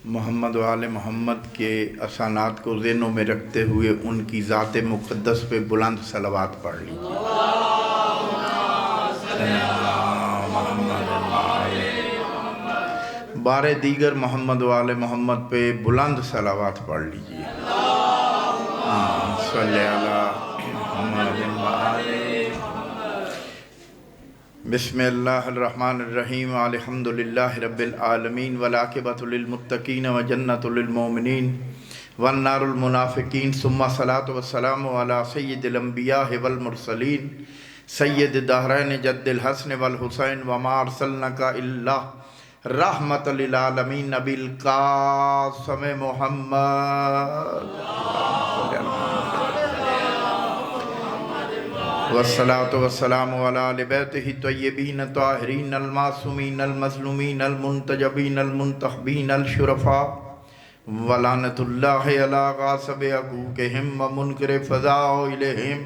محمد و آل محمد کے احسانات کو ذہنوں میں رکھتے ہوئے ان کی ذات مقدس پہ بلند صلوات پڑھ لیجیے۔ بارے دیگر محمد و آل محمد پہ بلند صلوات پڑھ لیجیے۔ صلی اللہ محمد و آل بسم اللہ الرحمن الرحیم الحمدللہ رب العالمین والعاقبۃ للمتقین وجنۃ للمؤمنین والنار المنافقین ثم الصلاۃ والسلام علی سید الانبیاء والمرسلین سید الدہرین جد الحسن والحسین وما ارسلناک الا رحمۃ للعالمین نبی القاسم محمد والصلاة والسلام علی آل بیتہ الطیبین الطاہرین المعصومین المظلومین المنتجبین المنتخبین الشرفاء ولعنۃ اللہ علی غاصب حقوقہم ومنکر فزاء الیہم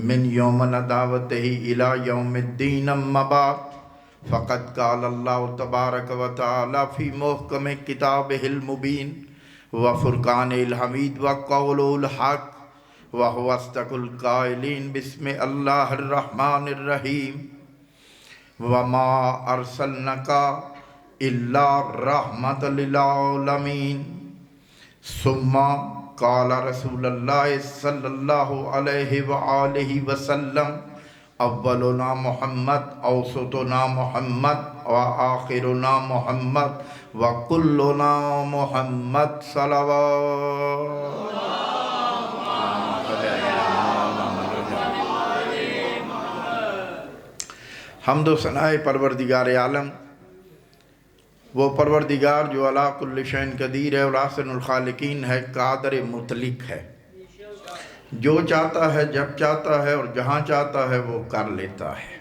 من یوم نداوتہ الی یوم الدین اما بعد فقد قال اللہ تبارک و تعالی فی محکم کتابہ المبین وفرقان الحمید وقول الحق وَهُوَ أَصْدَقُ الْقَائِلِينَ بسم اللہ الرحمن الرحیم وَمَا أَرْسَلْنَاكَ إِلَّا رَحْمَةً لِلْعَالَمِينَ ثُمَّ قَالَ رسول اللہ صلی اللہ علیہ وآلہ وسلم اولنا محمد اوسطنا محمد وآخرنا محمد وکلنا محمد صلوات۔ حمد و ثناء پروردگار عالم، وہ پروردگار جو علی کل شیء قدیر ہے اور احسن الخالقین ہے، قادر مطلق ہے، جو چاہتا ہے جب چاہتا ہے اور جہاں چاہتا ہے وہ کر لیتا ہے۔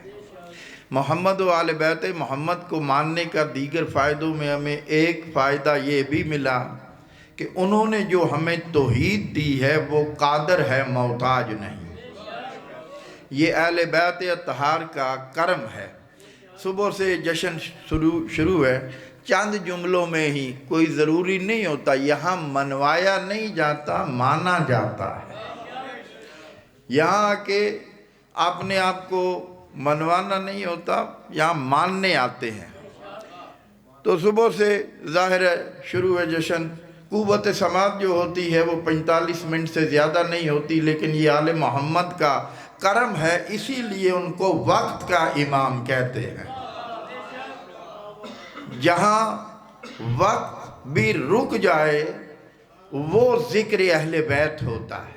محمد و آل بیت محمد کو ماننے کا دیگر فائدوں میں ہمیں ایک فائدہ یہ بھی ملا کہ انہوں نے جو ہمیں توحید دی ہے وہ قادر ہے، محتاج نہیں۔ یہ اہل بیت اطہار کا کرم ہے۔ صبح سے جشن شروع ہے، چند جملوں میں ہی، کوئی ضروری نہیں ہوتا، یہاں منوایا نہیں جاتا، مانا جاتا ہے۔ یہاں کہ اپنے آپ کو منوانا نہیں ہوتا، یہاں ماننے آتے ہیں۔ تو صبح سے ظاہر ہے شروع ہے جشن۔ قوت سماعت جو ہوتی ہے وہ 45 منٹ سے زیادہ نہیں ہوتی، لیکن یہ آل محمد کا کرم ہے، اسی لیے ان کو وقت کا امام کہتے ہیں۔ جہاں وقت بھی رک جائے وہ ذکر اہل بیت ہوتا ہے،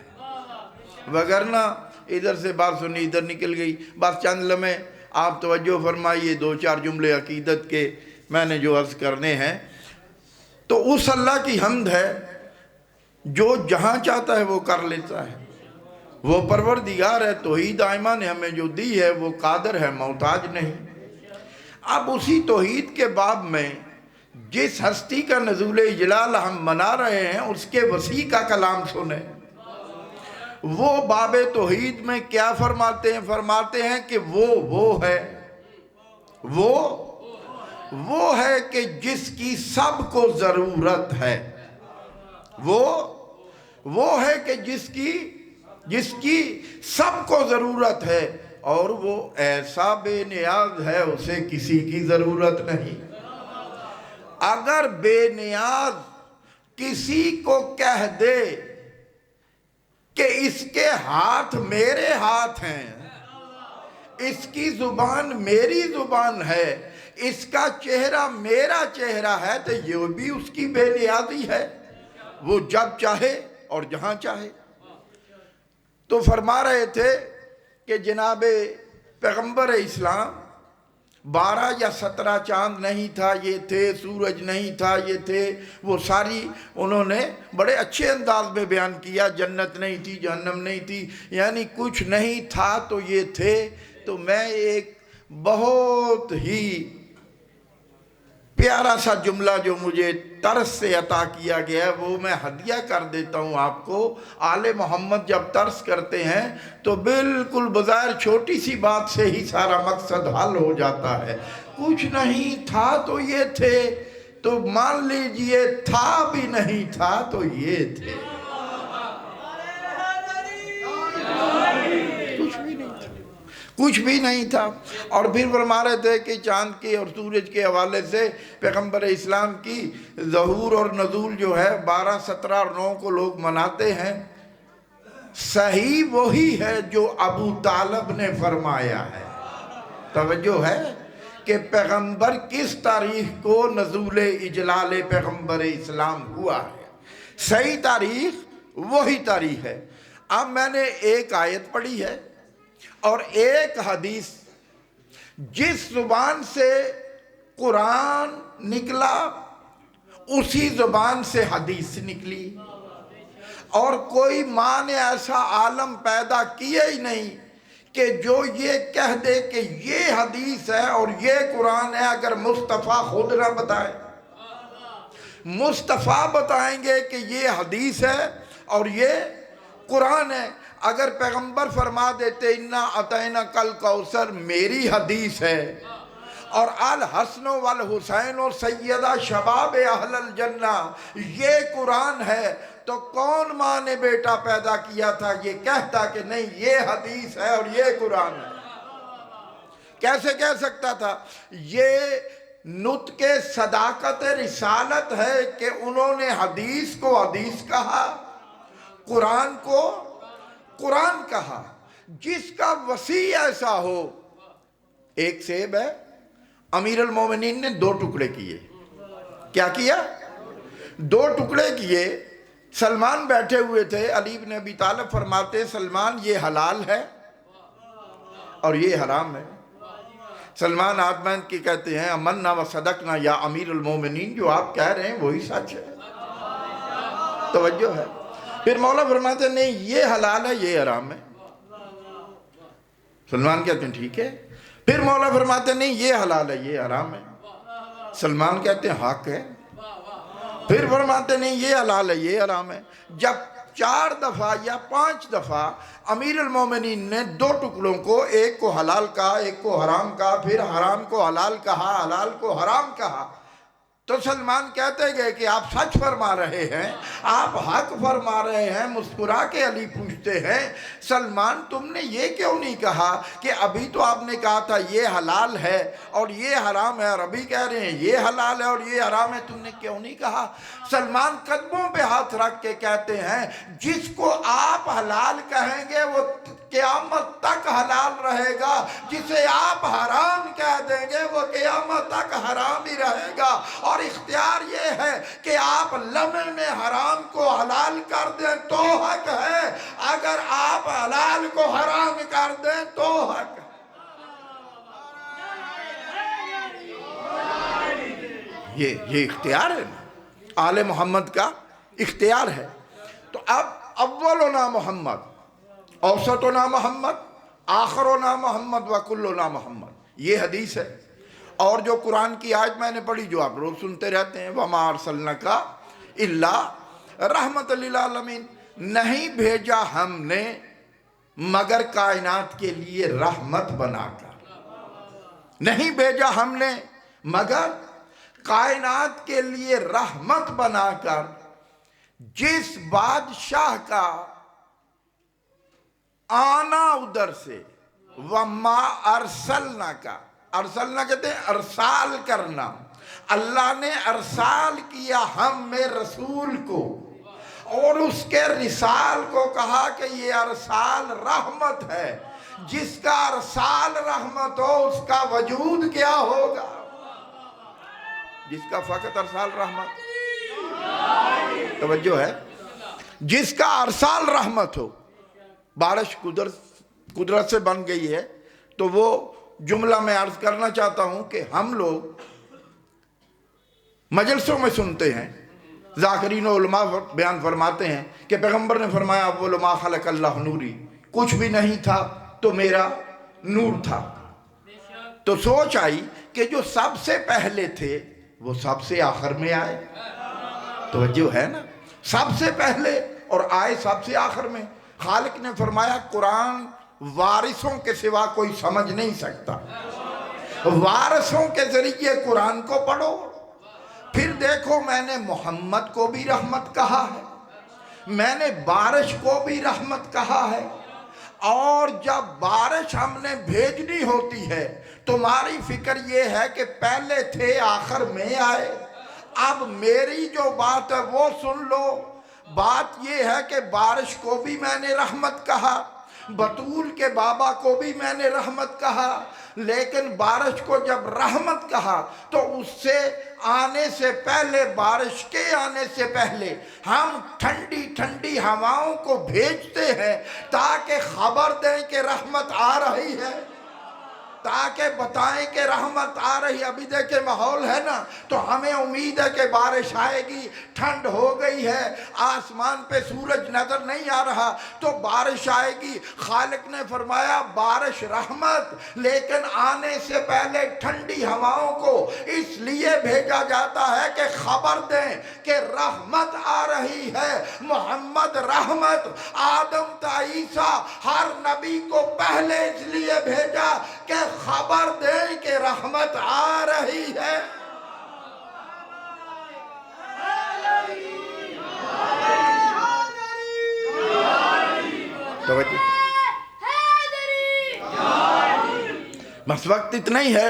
وگرنہ ادھر سے بات سنی ادھر نکل گئی۔ بس چند لمحے آپ توجہ فرمائیے، 2-4 جملے عقیدت کے میں نے جو عرض کرنے ہیں۔ تو اس اللہ کی حمد ہے جو جہاں چاہتا ہے وہ کر لیتا ہے۔ وہ پروردگار ہے، توحید آئمہ نے ہمیں جو دی ہے وہ قادر ہے، محتاج نہیں۔ اب اسی توحید کے باب میں جس ہستی کا نزول جلال ہم منا رہے ہیں اس کے وسیع کا کلام سنیں۔ وہ باب توحید میں کیا فرماتے ہیں؟ فرماتے ہیں کہ وہ ہے، وہ ہے کہ جس کی سب کو ضرورت ہے۔ وہ ہے کہ جس کی سب کو ضرورت ہے، اور وہ ایسا بے نیاز ہے اسے کسی کی ضرورت نہیں۔ اگر بے نیاز کسی کو کہہ دے کہ اس کے ہاتھ میرے ہاتھ ہیں، اس کی زبان میری زبان ہے، اس کا چہرہ میرا چہرہ ہے، تو یہ بھی اس کی بے نیازی ہے، وہ جب چاہے اور جہاں چاہے۔ تو فرما رہے تھے کہ جناب پیغمبر اسلام 12 یا 17 چاند نہیں تھا، یہ تھے، سورج نہیں تھا، یہ تھے، وہ ساری انہوں نے بڑے اچھے انداز میں بیان کیا۔ جنت نہیں تھی، جہنم نہیں تھی، یعنی کچھ نہیں تھا تو یہ تھے۔ تو میں ایک بہت ہی پیارا سا جملہ جو مجھے طرز سے عطا کیا گیا ہے وہ میں ہدیہ کر دیتا ہوں آپ کو۔ آل محمد جب طرز کرتے ہیں تو بالکل بظاہر چھوٹی سی بات سے ہی سارا مقصد حل ہو جاتا ہے۔ کچھ نہیں تھا تو یہ تھے، تو مان لیجئے تھا بھی نہیں تھا تو یہ تھے، کچھ بھی نہیں تھا۔ اور پھر فرما رہے تھے کہ چاند کے اور سورج کے حوالے سے پیغمبر اسلام کی ظہور اور نزول جو ہے 12، 17 اور 9 کو لوگ مناتے ہیں، صحیح وہی ہے جو ابو طالب نے فرمایا ہے۔ توجہ ہے کہ پیغمبر کس تاریخ کو نزول اجلال پیغمبر اسلام ہوا ہے، صحیح تاریخ وہی تاریخ ہے۔ اب میں نے ایک آیت پڑھی ہے اور ایک حدیث، جس زبان سے قرآن نکلا اسی زبان سے حدیث نکلی، اور کوئی ماں نے ایسا عالم پیدا کیا ہی نہیں کہ جو یہ کہہ دے کہ یہ حدیث ہے اور یہ قرآن ہے اگر مصطفیٰ خود نہ بتائے۔ مصطفیٰ بتائیں گے کہ یہ حدیث ہے اور یہ قرآن ہے۔ اگر پیغمبر فرما دیتے انا اعطیناک الکوثر میری حدیث ہے اور الحسن والحسین اور سیدہ شباب اہل الجنہ یہ قرآن ہے، تو کون ماں نے بیٹا پیدا کیا تھا یہ کہتا کہ نہیں یہ حدیث ہے اور یہ قرآن ہے؟ کیسے کہہ سکتا تھا؟ یہ نطق صداقت رسالت ہے کہ انہوں نے حدیث کو حدیث کہا، قرآن کو قرآن کہا۔ جس کا وسیع ایسا ہو، ایک سیب ہے، امیر المومنین نے 2 ٹکڑے کیے۔ کیا کیا؟ 2 ٹکڑے کیے۔ سلمان بیٹھے ہوئے تھے، علی بن ابی طالب فرماتے سلمان یہ حلال ہے اور یہ حرام ہے۔ سلمان آدمان کی کہتے ہیں امنا و صدقنا یا امیر المومنین، جو آپ کہہ رہے ہیں وہی سچ ہے۔ توجہ ہے۔ پھر مولا فرماتے نہیں یہ حلال ہے یہ حرام ہے۔ سلمان کہتے ہیں ٹھیک ہے۔ پھر مولا فرماتے نہیں یہ حلال ہے یہ حرام ہے۔ سلمان کہتے ہیں حق ہے۔ پھر فرماتے نہیں یہ حلال ہے یہ حرام ہے۔ جب 4 دفعہ یا 5 دفعہ امیر المومنین نے 2 ٹکڑوں کو، ایک کو حلال کہا ایک کو حرام کہا، پھر حرام کو حلال کہا حلال کو حرام کہا، تو سلمان کہتے گئے کہ آپ سچ فرما رہے ہیں، آپ حق فرما رہے ہیں۔ مسکرا کے علی پوچھتے ہیں سلمان تم نے یہ کیوں نہیں کہا کہ ابھی تو آپ نے کہا تھا یہ حلال ہے اور یہ حرام ہے، اور ابھی کہہ رہے ہیں یہ حلال ہے اور یہ حرام ہے، تم نے کیوں نہیں کہا؟ سلمان قدموں پہ ہاتھ رکھ کے کہتے ہیں جس کو آپ حلال کہیں گے وہ قیامت تک حلال رہے گا، جسے آپ حرام کہہ دیں گے وہ قیامت تک حرام ہی رہے گا۔ اور اختیار یہ ہے کہ آپ لمحے میں حرام کو حلال کر دیں تو حق ہے، اگر آپ حلال کو حرام کر دیں تو حق ہے۔ یہ اختیار ہے نا، آل محمد کا اختیار ہے۔ تو اب اولنا محمد، اوسطنا محمد، آخرنا محمد وکلنا محمد، یہ حدیث ہے۔ اور جو قرآن کی آیت میں نے پڑھی جو آپ روز سنتے رہتے ہیں وَمَا أَرْسَلْنَكَ إِلَّا رَحْمَةً لِلْعَالَمِينَ، نہیں بھیجا ہم نے مگر کائنات کے لیے رحمت بنا کر، نہیں بھیجا ہم نے مگر کائنات کے لیے رحمت بنا کر۔ جس بادشاہ کا آنا ادھر سے، وَمَا أَرْسَلْنَكَ، ارسلنا کہتے ہیں ارسال کرنا، اللہ نے ارسال کیا ہم میں رسول کو، اور اس کے رسال کو کہا کہ یہ ارسال رحمت ہے۔ جس کا ارسال رحمت ہو اس کا وجود کیا ہوگا؟ جس کا فقط ارسال رحمت، توجہ ہے، جس کا ارسال رحمت ہو، بارش قدرت سے بن گئی ہے، تو وہ جملہ میں عرض کرنا چاہتا ہوں کہ ہم لوگ مجلسوں میں سنتے ہیں، ذاکرین علماء بیان فرماتے ہیں کہ پیغمبر نے فرمایا اول ما خلق اللہ نوری، کچھ بھی نہیں تھا تو میرا نور تھا۔ تو سوچ آئی کہ جو سب سے پہلے تھے وہ سب سے آخر میں آئے، توجہ ہے نا، سب سے پہلے اور آئے سب سے آخر میں۔ خالق نے فرمایا قرآن وارثوں کے سوا کوئی سمجھ نہیں سکتا، وارثوں کے ذریعے قرآن کو پڑھو، پھر دیکھو میں نے محمد کو بھی رحمت کہا ہے، میں نے بارش کو بھی رحمت کہا ہے، اور جب بارش ہم نے بھیجنی ہوتی ہے تمہاری فکر یہ ہے کہ پہلے تھے آخر میں آئے۔ اب میری جو بات ہے وہ سن لو، بات یہ ہے کہ بارش کو بھی میں نے رحمت کہا، بطول کے بابا کو بھی میں نے رحمت کہا، لیکن بارش کو جب رحمت کہا تو اس سے آنے سے پہلے، بارش کے آنے سے پہلے ہم ٹھنڈی ٹھنڈی ہواؤں کو بھیجتے ہیں تاکہ خبر دیں کہ رحمت آ رہی ہے، تاکہ بتائیں کہ رحمت آ رہی۔ ابھی دیکھیں ماحول ہے نا، تو ہمیں امید ہے کہ بارش آئے گی، ٹھنڈ ہو گئی ہے، آسمان پہ سورج نظر نہیں آ رہا تو بارش آئے گی۔ خالق نے فرمایا بارش رحمت، لیکن آنے سے پہلے ٹھنڈی ہواؤں کو اس لیے بھیجا جاتا ہے کہ خبر دیں کہ رحمت آ رہی ہے۔ محمد رحمت، آدم تا عیسیٰ، ہر نبی کو پہلے اس لیے بھیجا کہ خبر دیں کہ رحمت آ رہی ہے۔ توجہ، بس وقت اتنا ہی ہے،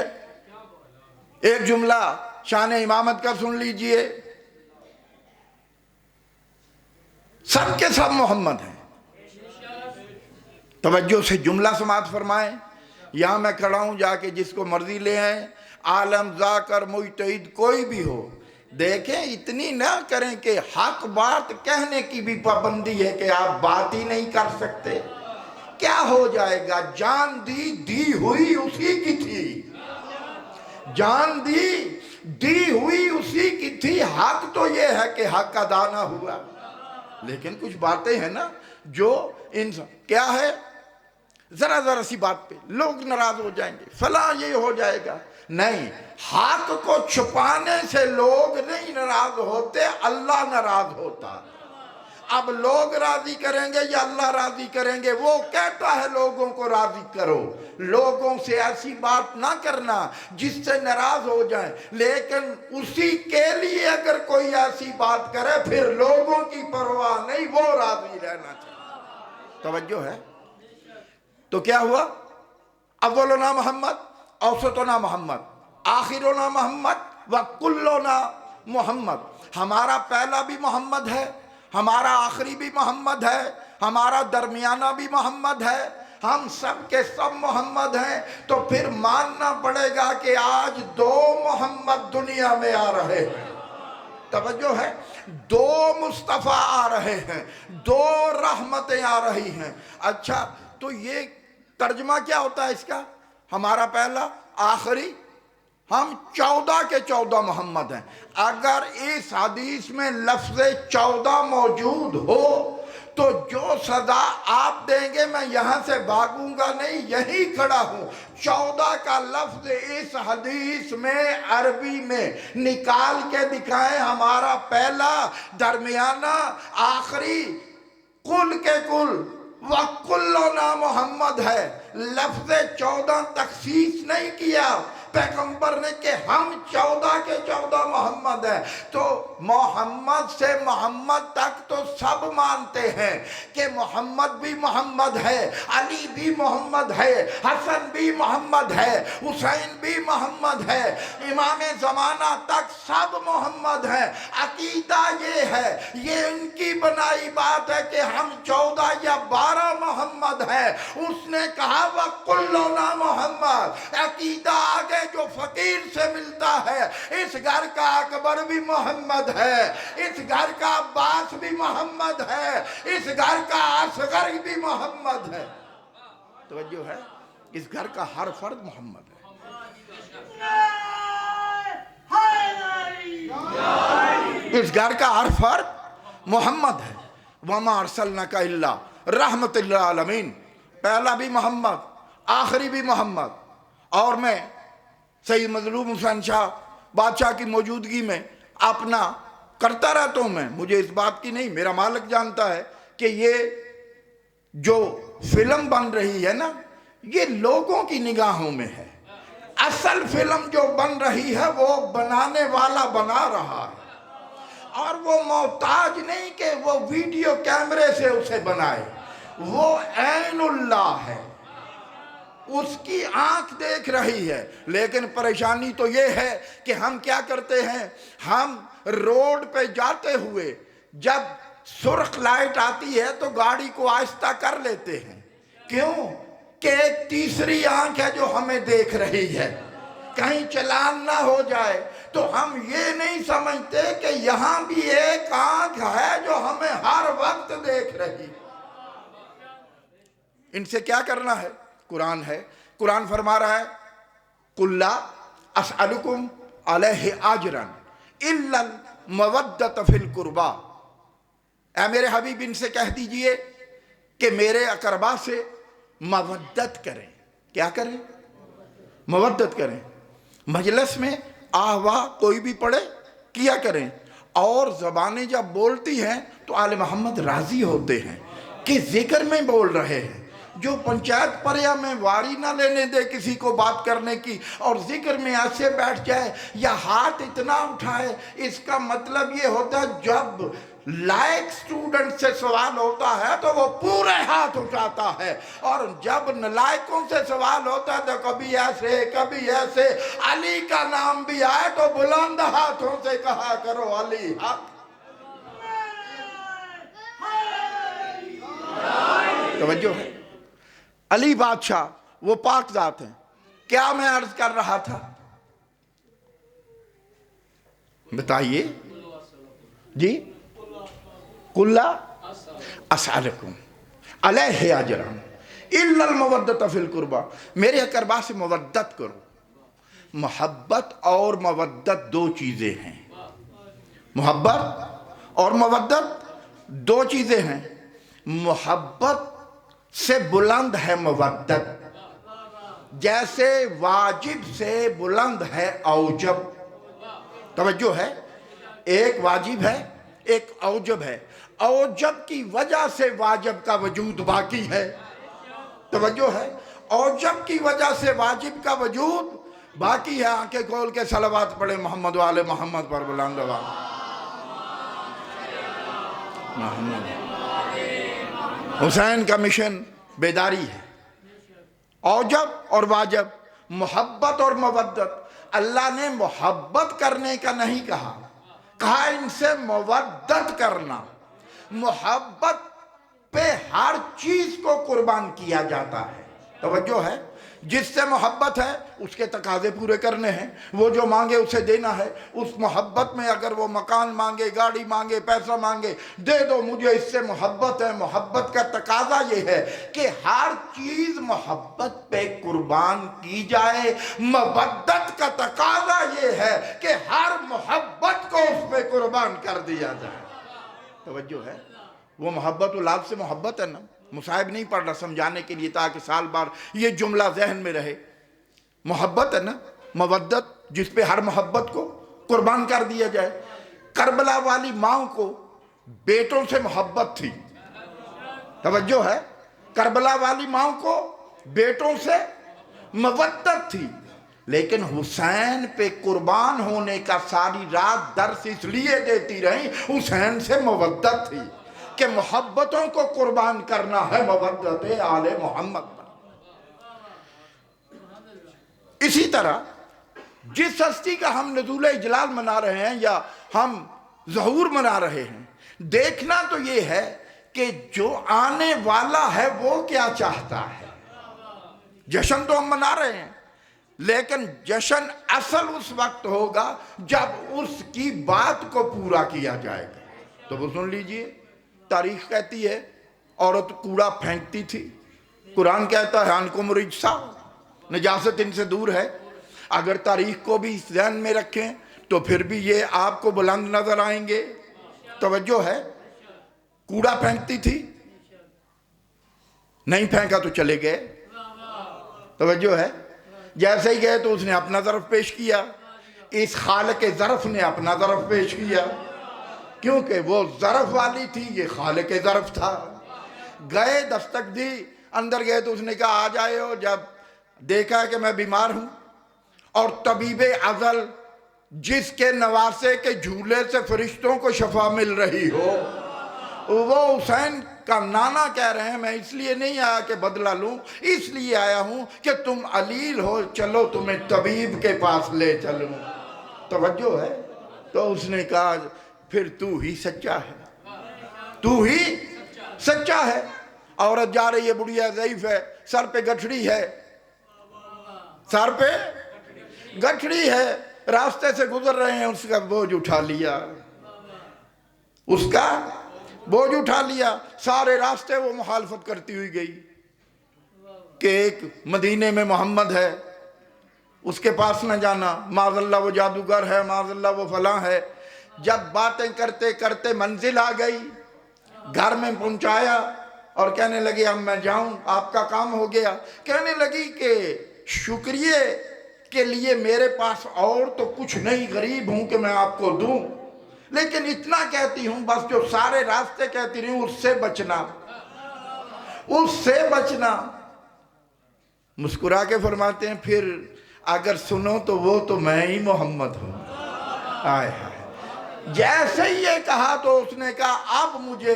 ایک جملہ شان امامت کا سن لیجئے۔ سب کے سب محمد ہیں، توجہ سے جملہ سماعت فرمائیں۔ یہاں میں کھڑا ہوں، جا کے جس کو مرضی لے آئیں، عالم ذاکر مجتہد کوئی بھی ہو۔ دیکھیں اتنی نہ کریں کہ حق بات کہنے کی بھی پابندی ہے کہ آپ بات ہی نہیں کر سکتے، کیا ہو جائے گا؟ جان دی ہوئی اسی کی تھی، جان دی ہوئی اسی کی تھی۔ حق تو یہ ہے کہ حق ادا نہ ہوا، لیکن کچھ باتیں ہیں نا جو انسان، کیا ہے، ذرا سی بات پہ لوگ ناراض ہو جائیں گے، فلاں یہ ہو جائے گا۔ نہیں، حق کو چھپانے سے لوگ نہیں ناراض ہوتے، اللہ ناراض ہوتا۔ اب لوگ راضی کریں گے یا اللہ راضی کریں گے؟ وہ کہتا ہے لوگوں کو راضی کرو، لوگوں سے ایسی بات نہ کرنا جس سے ناراض ہو جائیں، لیکن اسی کے لیے اگر کوئی ایسی بات کرے پھر لوگوں کی پرواہ نہیں، وہ راضی رہنا چاہیے۔ توجہ ہے؟ تو کیا ہوا؟ اولنا محمد، اوسطنا محمد، آخرنا محمد، وکلنا محمد۔ ہمارا پہلا بھی محمد ہے، ہمارا آخری بھی محمد ہے، ہمارا درمیانہ بھی محمد ہے، ہم سب کے سب محمد ہیں۔ تو پھر ماننا پڑے گا کہ آج دو محمد دنیا میں آ رہے ہیں، توجہ ہے، دو مصطفیٰ آ رہے ہیں، دو رحمتیں آ رہی ہیں۔ اچھا، تو یہ ترجمہ کیا ہوتا ہے اس کا؟ ہمارا پہلا، آخری، ہم 14 کے 14 محمد ہیں۔ اگر اس حدیث میں لفظ 14 موجود ہو تو جو سزا آپ دیں گے میں یہاں سے بھاگوں گا نہیں، یہی کھڑا ہوں۔ 14 کا لفظ اس حدیث میں عربی میں نکال کے دکھائیں، ہمارا پہلا، درمیانہ، آخری، کل کے کل، وَكُلُّنَا محمد ہے۔ لفظ 14 تخصیص نہیں کیا پیغمبر نے کہ ہم 14 کے 14 محمد ہیں۔ تو محمد سے محمد تک تو سب مانتے ہیں کہ محمد بھی محمد ہے، علی بھی محمد ہے، حسن بھی محمد ہے، حسین بھی محمد ہے، امام زمانہ تک سب محمد ہیں۔ عقیدہ یہ ہے، یہ ان کی بنائی بات ہے کہ ہم 14 یا 12 محمد ہیں۔ اس نے کہا وَكُلُّنَا محمد۔ عقیدہ آگے جو فقیر سے ملتا ہے، اس گھر کا اکبر بھی محمد ہے، اس گھر کا عباس بھی محمد ہے، اس گھر کا اصغر بھی محمد ہے۔ توجہ ہے؟ اس گھر کا ہر فرد محمد ہے۔ اس گھر کا ہر فرد محمد ہے۔ وَمَا أَرْسَلْنَاكَ إِلَّا رحمت للعالمین۔ پہلا بھی محمد، آخری بھی محمد۔ اور میں سید مظلوم حسین شاہ بادشاہ کی موجودگی میں اپنا کرتا رہتا ہوں، میں مجھے اس بات کی نہیں، میرا مالک جانتا ہے کہ یہ جو فلم بن رہی ہے نا، یہ لوگوں کی نگاہوں میں ہے۔ اصل فلم جو بن رہی ہے وہ بنانے والا بنا رہا ہے، اور وہ محتاج نہیں کہ وہ ویڈیو کیمرے سے اسے بنائے، وہ عین اللہ ہے، اس کی آنکھ دیکھ رہی ہے۔ لیکن پریشانی تو یہ ہے کہ ہم کیا کرتے ہیں، ہم روڈ پہ جاتے ہوئے جب سرخ لائٹ آتی ہے تو گاڑی کو آہستہ کر لیتے ہیں، کیوں کہ ایک تیسری آنکھ ہے جو ہمیں دیکھ رہی ہے، کہیں چلان نہ ہو جائے۔ تو ہم یہ نہیں سمجھتے کہ یہاں بھی ایک آنکھ ہے جو ہمیں ہر وقت دیکھ رہی ہے۔ ان سے کیا کرنا ہے؟ قرآن ہے، قرآن فرما رہا ہے قُلْ لَا أَسْأَلُكُمْ عَلَيْهِ أَجْرًا إِلَّا الْمَوَدَّةَ فِي الْقُرْبَى، اے میرے حبیب ان سے کہہ دیجئے کہ میرے اقربا سے مودت کریں۔ کیا کریں؟ مودت کریں۔ مجلس میں آہ واہ کوئی بھی پڑھے کیا کریں، اور زبانیں جب بولتی ہیں تو آل محمد راضی ہوتے ہیں کہ ذکر میں بول رہے ہیں۔ جو پنچایت پریا میں واری نہ لینے دے کسی کو بات کرنے کی، اور ذکر میں ایسے بیٹھ جائے یا ہاتھ اتنا اٹھائے، اس کا مطلب یہ ہوتا ہے جب لائق سٹوڈنٹ سے سوال ہوتا ہے تو وہ پورے ہاتھ اٹھاتا ہے، اور جب نلائقوں سے سوال ہوتا ہے تو کبھی ایسے کبھی ایسے۔ علی کا نام بھی آئے تو بلند ہاتھوں سے کہا کرو علی حق۔ توجہ ہے؟ علی بادشاہ وہ پاک ذات ہیں۔ کیا میں عرض کر رہا تھا؟ بتائیے جی۔ قُلْ لَا أَسْأَلُكُمْ عَلَيْهِ أَجْرًا إِلَّا الْمَوَدَّةَ فِي الْقُرْبَى، میرے اقربا سے مودت کرو۔ محبت اور مودت دو چیزیں ہیں، محبت اور مودت دو چیزیں ہیں۔ محبت سے بلند ہے مودت، جیسے واجب سے بلند ہے اوجب۔ توجہ ہے؟ ایک واجب ہے ایک اوجب ہے، اوجب کی وجہ سے واجب کا وجود باقی ہے۔ توجہ ہے؟ اوجب کی وجہ سے واجب کا وجود باقی ہے۔ آنکھیں کھول کے صلوات پڑھے محمد وآل محمد پر بلند آواز۔ حسین کا مشن بیداری ہے۔ اوجب اور واجب، محبت اور مودت۔ اللہ نے محبت کرنے کا نہیں کہا، کہا ان سے مودت کرنا۔ محبت پہ ہر چیز کو قربان کیا جاتا ہے۔ توجہ ہے؟ جس سے محبت ہے اس کے تقاضے پورے کرنے ہیں، وہ جو مانگے اسے دینا ہے۔ اس محبت میں اگر وہ مکان مانگے، گاڑی مانگے، پیسہ مانگے، دے دو، مجھے اس سے محبت ہے۔ محبت کا تقاضا یہ ہے کہ ہر چیز محبت پہ قربان کی جائے۔ مودت کا تقاضا یہ ہے کہ ہر محبت کو اس پہ قربان کر دیا جائے۔ توجہ ہے؟ وہ محبت اولاد سے محبت ہے نا۔ مصاحب نہیں پڑھ رہا سمجھانے کے لیے تاکہ سال بار یہ جملہ ذہن میں رہے۔ محبت ہے نا، مودت جس پہ ہر محبت کو قربان کر دیا جائے۔ کربلا والی ماں کو بیٹوں سے محبت تھی۔ توجہ ہے؟ کربلا والی ماں کو بیٹوں سے مودت تھی، لیکن حسین پہ قربان ہونے کا ساری رات درس اس لیے دیتی رہیں، حسین سے مودت تھی کہ محبتوں کو قربان کرنا ہے مودت آل محمد پر۔ اسی طرح جس ہستی کا ہم نزول اجلال منا رہے ہیں یا ہم ظہور منا رہے ہیں، دیکھنا تو یہ ہے کہ جو آنے والا ہے وہ کیا چاہتا ہے۔ جشن تو ہم منا رہے ہیں، لیکن جشن اصل اس وقت ہوگا جب اس کی بات کو پورا کیا جائے گا۔ تو وہ سن لیجئے، تاریخ کہتی ہے عورت کوڑا پھینکتی تھی، قرآن کہتا ہے انکم رجسا، نجاست ان سے دور ہے۔ اگر تاریخ کو بھی ذہن میں رکھیں تو پھر بھی یہ آپ کو بلند نظر آئیں گے۔ توجہ ہے؟ کوڑا پھینکتی تھی، نہیں پھینکا تو چلے گئے۔ توجہ ہے؟ جیسے ہی گئے تو اس نے اپنا ظرف پیش کیا، اس خالق ظرف نے اپنا ظرف پیش کیا، کیونکہ وہ ظرف والی تھی، یہ خالق ظرف تھا۔ گئے، دستک دی، اندر گئے تو اس نے کہا آ جائے ہو۔ جب دیکھا کہ میں بیمار ہوں، اور طبیب ازل جس کے نواسے کے جھولے سے فرشتوں کو شفا مل رہی ہو، وہ حسین کا نانا کہہ رہے ہیں میں اس لیے نہیں آیا کہ بدلہ لوں، اس لیے آیا ہوں کہ تم علیل ہو، چلو تمہیں طبیب کے پاس لے چلوں۔ توجہ ہے؟ تو اس نے کہا پھر تو ہی سچا ہے، تو ہی سچا ہے۔ عورت جا رہی ہے، بڑھیا ضعیف ہے، سر پہ گٹھڑی ہے، سر پہ گٹھڑی ہے، راستے سے گزر رہے ہیں، اس کا بوجھ اٹھا لیا، اس کا بوجھ اٹھا لیا۔ سارے راستے وہ مخالفت کرتی ہوئی گئی کہ ایک مدینے میں محمد ہے، اس کے پاس نہ جانا، معاذ اللہ وہ جادوگر ہے، معاذ اللہ وہ فلاں ہے۔ جب باتیں کرتے کرتے منزل آ گئی، گھر میں پہنچایا اور کہنے لگی اب میں جاؤں، آپ کا کام ہو گیا۔ کہنے لگی کہ شکریہ کے لیے میرے پاس اور تو کچھ نہیں، غریب ہوں کہ میں آپ کو دوں، لیکن اتنا کہتی ہوں بس جو سارے راستے کہتی رہی ہوں، اس سے بچنا، اس سے بچنا۔ مسکرا کے فرماتے ہیں پھر اگر سنو تو وہ تو میں ہی محمد ہوں۔ آئے ہائے، جیسے ہی یہ کہا تو اس نے کہا اب مجھے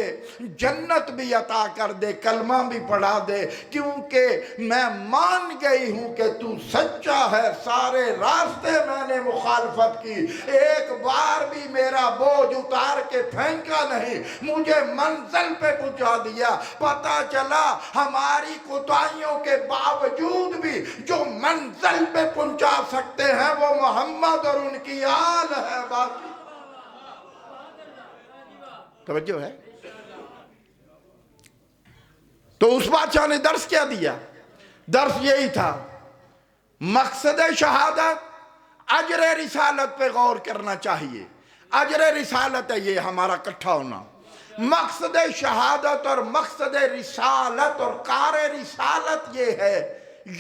جنت بھی عطا کر دے، کلمہ بھی پڑھا دے، کیونکہ میں مان گئی ہوں کہ تو سچا ہے۔ سارے راستے میں نے مخالفت کی، ایک بار بھی میرا بوجھ اتار کے پھینکا نہیں، مجھے منزل پہ پہنچا دیا۔ پتہ چلا ہماری کوتاہیوں کے باوجود بھی جو منزل پہ پہنچا سکتے ہیں وہ محمد اور ان کی آل ہے۔ باقی توجہ ہے؟ تو اس بادشاہ نے درس کیا دیا؟ درس یہی تھا، مقصد شہادت اجر رسالت پہ غور کرنا چاہیے۔ اجر رسالت ہے یہ ہمارا اکٹھا ہونا۔ مقصد شہادت اور مقصد رسالت اور کار رسالت یہ ہے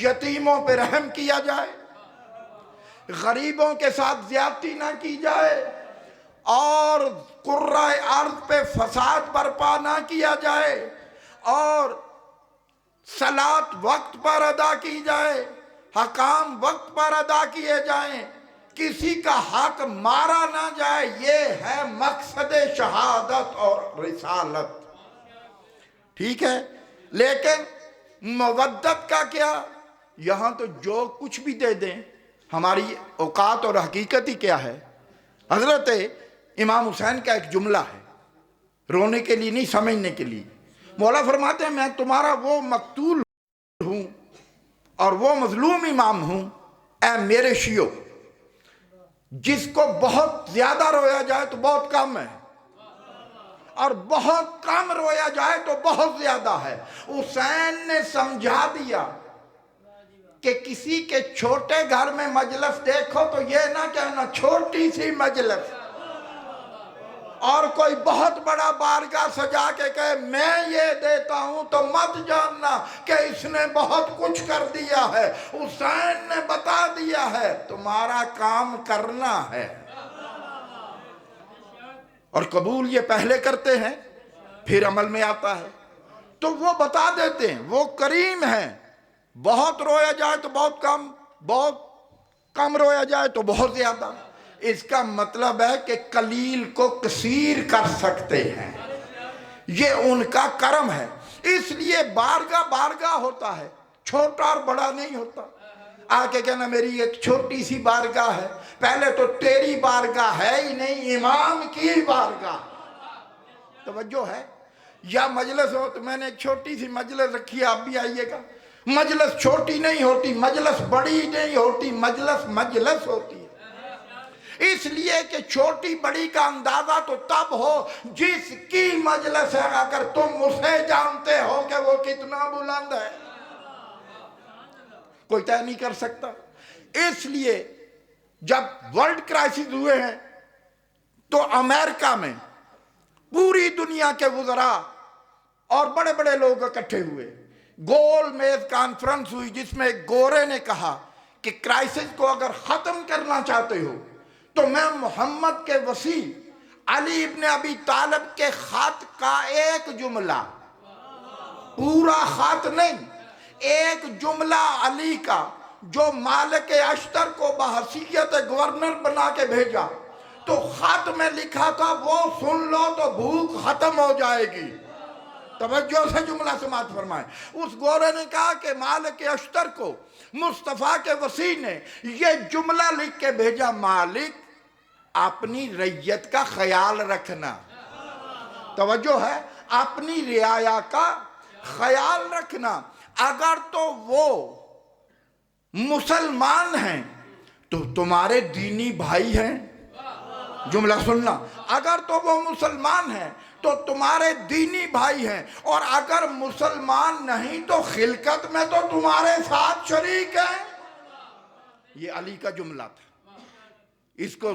یتیموں پہ رحم کیا جائے، غریبوں کے ساتھ زیادتی نہ کی جائے، اور قرۂ ارض پہ فساد برپا نہ کیا جائے، اور صلاۃ وقت پر ادا کی جائے، حکام وقت پر ادا کیے جائیں، کسی کا حق مارا نہ جائے۔ یہ ہے مقصد شہادت اور رسالت، ٹھیک ہے؟ لیکن مودت کا کیا؟ یہاں تو جو کچھ بھی دے دیں، ہماری اوقات اور حقیقت ہی کیا ہے؟ حضرت امام حسین کا ایک جملہ ہے، رونے کے لیے نہیں، سمجھنے کے لیے۔ مولا فرماتے ہیں میں تمہارا وہ مقتول ہوں اور وہ مظلوم امام ہوں، اے میرے شیعو، جس کو بہت زیادہ رویا جائے تو بہت کم ہے، اور بہت کم رویا جائے تو بہت زیادہ ہے۔ حسین نے سمجھا دیا کہ کسی کے چھوٹے گھر میں مجلس دیکھو تو یہ نہ کہنا چھوٹی سی مجلس، اور کوئی بہت بڑا بارگاہ سجا کے کہے میں یہ دیتا ہوں تو مت جاننا کہ اس نے بہت کچھ کر دیا ہے۔ حسین نے بتا دیا ہے تمہارا کام کرنا ہے، اور قبول یہ پہلے کرتے ہیں پھر عمل میں آتا ہے۔ تو وہ بتا دیتے ہیں، وہ کریم ہیں، بہت رویا جائے تو بہت کم، بہت کم رویا جائے تو بہت زیادہ۔ اس کا مطلب ہے کہ قلیل کو کثیر کر سکتے ہیں، یہ ان کا کرم ہے۔ اس لیے بارگاہ ہوتا ہے، چھوٹا اور بڑا نہیں ہوتا۔ آ کے کہنا میری ایک چھوٹی سی بارگاہ ہے، پہلے تو تیری بارگاہ ہے ہی نہیں، امام کی بارگاہ۔ توجہ ہے؟ یا مجلس ہو تو میں نے ایک چھوٹی سی مجلس رکھی ہے، آپ بھی آئیے گا۔ مجلس چھوٹی نہیں ہوتی، مجلس بڑی نہیں ہوتی، مجلس ہوتی ہے۔ اس لیے کہ چھوٹی بڑی کا اندازہ تو تب ہو جس کی مجلس ہے، اگر تم اسے جانتے ہو کہ وہ کتنا بلند ہے، کوئی طے نہیں کر سکتا۔ اس لیے جب ورلڈ کرائسس ہوئے ہیں تو امریکہ میں پوری دنیا کے وزراء اور بڑے بڑے لوگ اکٹھے ہوئے، گول میز کانفرنس ہوئی، جس میں ایک گورے نے کہا کہ کرائسس کو اگر ختم کرنا چاہتے ہو تو میں محمد کے وسیع علی ابن ابی طالب کے خط کا ایک جملہ، پورا خط نہیں، ایک جملہ علی کا جو مالک اشتر کو بحیثیت گورنر بنا کے بھیجا تو خط میں لکھا تھا وہ سن لو تو بھوک ختم ہو جائے گی. توجہ سے جملہ سماعت فرمائیں. اس گورنر نے کہا کہ مالک اشتر کو مصطفیٰ کے وسیع نے یہ جملہ لکھ کے بھیجا، مالک اپنی رعیت کا خیال رکھنا. توجہ ہے، اپنی رعایا کا خیال رکھنا. اگر تو وہ مسلمان ہیں تو تمہارے دینی بھائی ہیں. جملہ سننا، اگر تو وہ مسلمان ہیں تو تمہارے دینی بھائی ہیں، اور اگر مسلمان نہیں تو خلقت میں تو تمہارے ساتھ شریک ہیں. یہ علی کا جملہ تھا. اس کو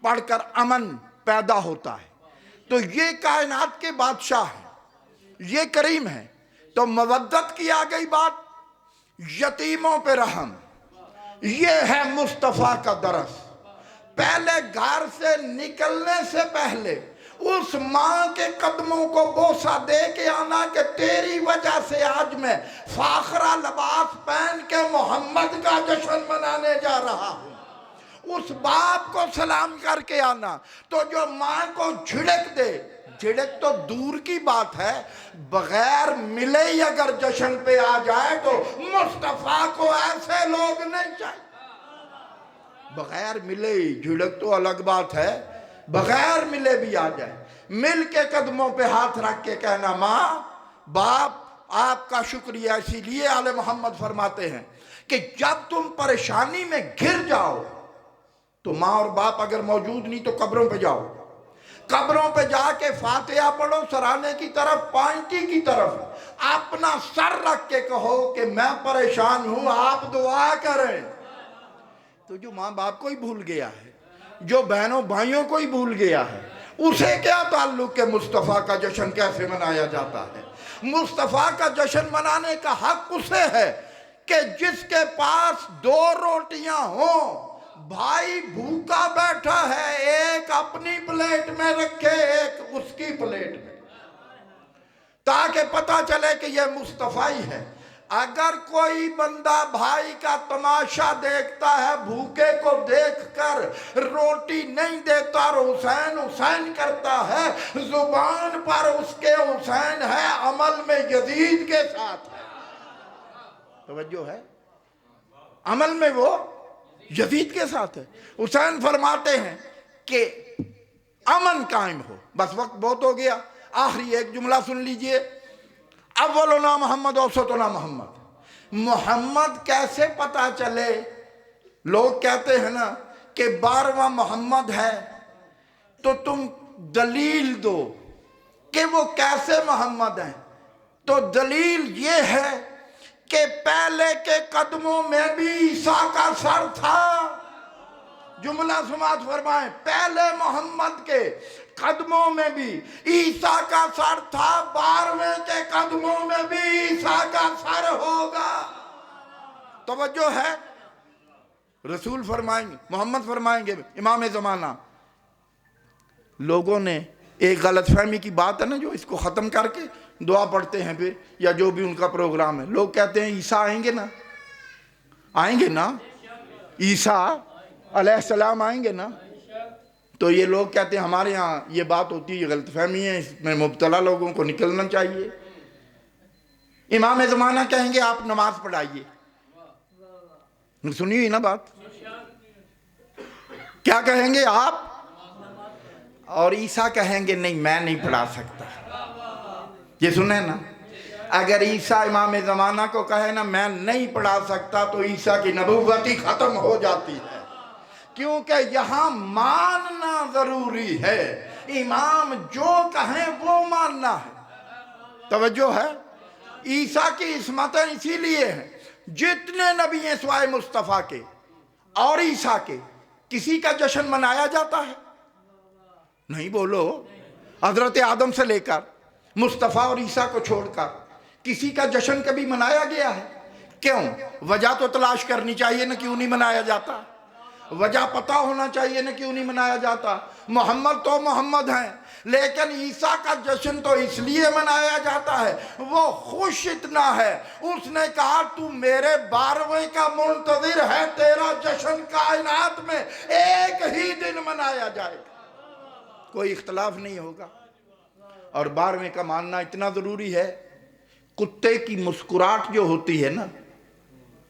پڑھ کر امن پیدا ہوتا ہے. تو یہ کائنات کے بادشاہ ہیں، یہ کریم ہیں. تو مودت کی آ گئی بات، یتیموں پہ رحم، یہ ہے مصطفیٰ کا درس. پہلے گھر سے نکلنے سے پہلے اس ماں کے قدموں کو بوسہ دے کے آنا کہ تیری وجہ سے آج میں فاخرہ لباس پہن کے محمد کا جشن منانے جا رہا ہوں. اس باپ کو سلام کر کے آنا. تو جو ماں کو جھڑک دے، جھڑک تو دور کی بات ہے، بغیر ملے ہی اگر جشن پہ آ جائے تو مصطفیٰ کو ایسے لوگ نہیں چاہیے. بغیر ملے ہی، جھڑک تو الگ بات ہے، بغیر ملے بھی آ جائے. مل کے قدموں پہ ہاتھ رکھ کے کہنا ماں باپ آپ کا شکریہ. اسی لیے آل محمد فرماتے ہیں کہ جب تم پریشانی میں گر جاؤ تو ماں اور باپ اگر موجود نہیں تو قبروں پہ جاؤ. قبروں پہ جا کے فاتحہ پڑھو، سرانے کی طرف، پائنٹی کی طرف اپنا سر رکھ کے کہو کہ میں پریشان ہوں، آپ دعا کریں. تو جو ماں باپ کو ہی بھول گیا ہے، جو بہنوں بھائیوں کو ہی بھول گیا ہے، اسے کیا تعلق کہ مصطفیٰ کا جشن کیسے منایا جاتا ہے. مصطفیٰ کا جشن منانے کا حق اسے ہے کہ جس کے پاس 2 روٹیاں ہوں، بھائی بھوکا بیٹھا ہے، ایک اپنی پلیٹ میں رکھے ایک اس کی پلیٹ میں، تاکہ پتہ چلے کہ یہ مصطفیٰ ہی ہے. اگر کوئی بندہ بھائی کا تماشا دیکھتا ہے، بھوکے کو دیکھ کر روٹی نہیں دیتا اور حسین حسین کرتا ہے، زبان پر اس کے حسین ہے، عمل میں یزید کے ساتھ ہے. توجہ ہے، عمل میں وہ یزید کے ساتھ ہے. حسین فرماتے ہیں کہ امن قائم ہو. بس وقت بہت ہو گیا، آخری ایک جملہ سن لیجئے. اولنا محمد اوسطنا محمد. محمد کیسے پتا چلے؟ لوگ کہتے ہیں نا کہ 12واں محمد ہے، تو تم دلیل دو کہ وہ کیسے محمد ہیں. تو دلیل یہ ہے کہ پہلے کے قدموں میں بھی عیسیٰ کا سر تھا. جملہ سماعت فرمائیں، پہلے محمد کے قدموں میں بھی عیسیٰ کا سر تھا، 12ویں کے قدموں میں بھی عیسیٰ کا سر ہوگا. توجہ ہے، رسول فرمائیں گے، محمد فرمائیں گے امام زمانہ. لوگوں نے ایک غلط فہمی کی بات ہے نا، جو اس کو ختم کر کے دعا پڑھتے ہیں پھر، یا جو بھی ان کا پروگرام ہے. لوگ کہتے ہیں عیسیٰ آئیں گے نا، آئیں گے نا، عیسیٰ علیہ السلام آئیں گے نا. تو یہ لوگ کہتے ہیں ہمارے ہاں یہ بات ہوتی ہے، یہ غلط فہمی ہے، اس میں مبتلا لوگوں کو نکلنا چاہیے. امام زمانہ کہیں گے آپ نماز پڑھائیے. سنی ہوئی نا بات؟ کیا کہیں گے آپ؟ اور عیسیٰ کہیں گے نہیں میں نہیں پڑھا سکتا. یہ سنیں نا، اگر عیسیٰ امام زمانہ کو کہے نا میں نہیں پڑھا سکتا تو عیسیٰ کی نبوت ہی ختم ہو جاتی ہے. کیونکہ یہاں ماننا ضروری ہے، امام جو کہیں وہ ماننا ہے. توجہ ہے، عیسیٰ کی عصمتیں اسی لیے ہیں. جتنے نبی ہیں سوائے مصطفیٰ کے اور عیسیٰ کے، کسی کا جشن منایا جاتا ہے؟ نہیں. بولو. حضرت آدم سے لے کر مصطفیٰ اور عیسیٰ کو چھوڑ کر کسی کا جشن کبھی منایا گیا ہے؟ کیوں؟ وجہ تو تلاش کرنی چاہیے نا، کیوں نہیں منایا جاتا. وجہ پتہ ہونا چاہیے نا کیوں نہیں منایا جاتا. محمد تو محمد ہیں، لیکن عیسیٰ کا جشن تو اس لیے منایا جاتا ہے، وہ خوش اتنا ہے، اس نے کہا تو میرے 12ویں کا منتظر ہے، تیرا جشن کائنات میں ایک ہی دن منایا جائے گا، کوئی اختلاف نہیں ہوگا. اور 12ویں کا ماننا اتنا ضروری ہے، کتے کی مسکراہٹ جو ہوتی ہے نا،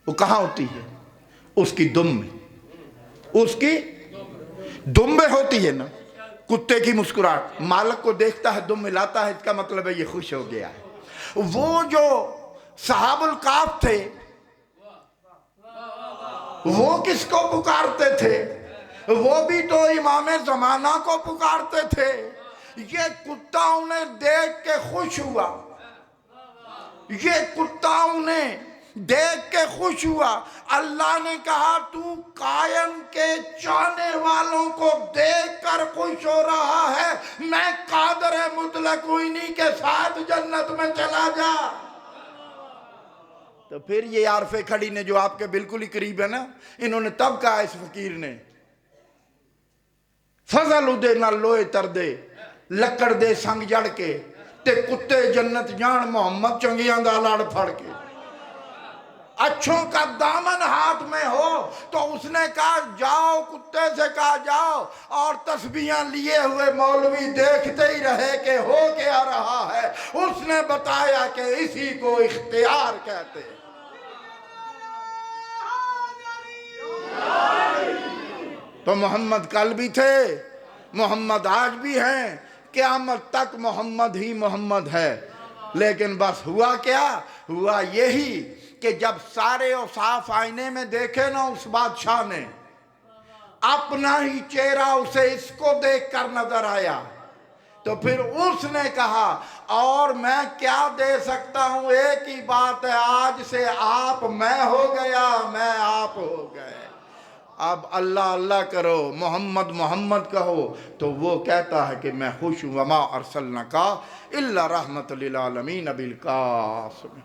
وہ کہاں ہوتی ہے؟ اس کی دم میں، اس کی دم میں ہوتی ہے نا. کتے کی مسکراہٹ، مالک کو دیکھتا ہے دم ملاتا ہے، اس کا مطلب ہے یہ خوش ہو گیا ہے. وہ جو صحاب الکاف تھے وہ کس کو پکارتے تھے؟ وہ بھی تو امام زمانہ کو پکارتے تھے. یہ کتا انہیں دیکھ کے خوش ہوا، یہ کتا انہیں دیکھ کے خوش ہوا. اللہ نے کہا تو قائم کے چاہنے والوں کو دیکھ کر خوش ہو رہا ہے، میں قادر مطلق انہی کے ساتھ جنت میں چلا جا. تو پھر یہ عارف کھڑی نے جو آپ کے بالکل ہی قریب ہے نا، انہوں نے تب کہا اس فقیر نے، فضل دے نہ لوئے تر دے لکڑ دے سنگ جڑ کے تے کتے جنت جان محمد چنگیاں دا لڑ پھڑ کے. اچھوں کا دامن ہاتھ میں ہو تو اس نے کہا جاؤ، کتے سے کہا جاؤ، اور تسبیحاں لیے ہوئے مولوی دیکھتے ہی رہے کہ ہو کیا رہا ہے. اس نے بتایا کہ اسی کو اختیار کہتے ہیں. تو محمد کل بھی تھے، محمد آج بھی ہیں، قیامت تک محمد ہی محمد ہے. لیکن بس ہوا کیا؟ ہوا یہی کہ جب سارے اوصاف آئینے میں دیکھے نا اس بادشاہ نے، اپنا ہی چہرہ اسے اس کو دیکھ کر نظر آیا، تو پھر اس نے کہا اور میں کیا دے سکتا ہوں، ایک ہی بات ہے، آج سے آپ میں ہو گیا، میں آپ ہو گئے. اب اللہ اللہ کرو، محمد محمد کہو، تو وہ کہتا ہے کہ میں خوش ہوں. وما ارسلناک الا رحمت للعالمین بالقاسم.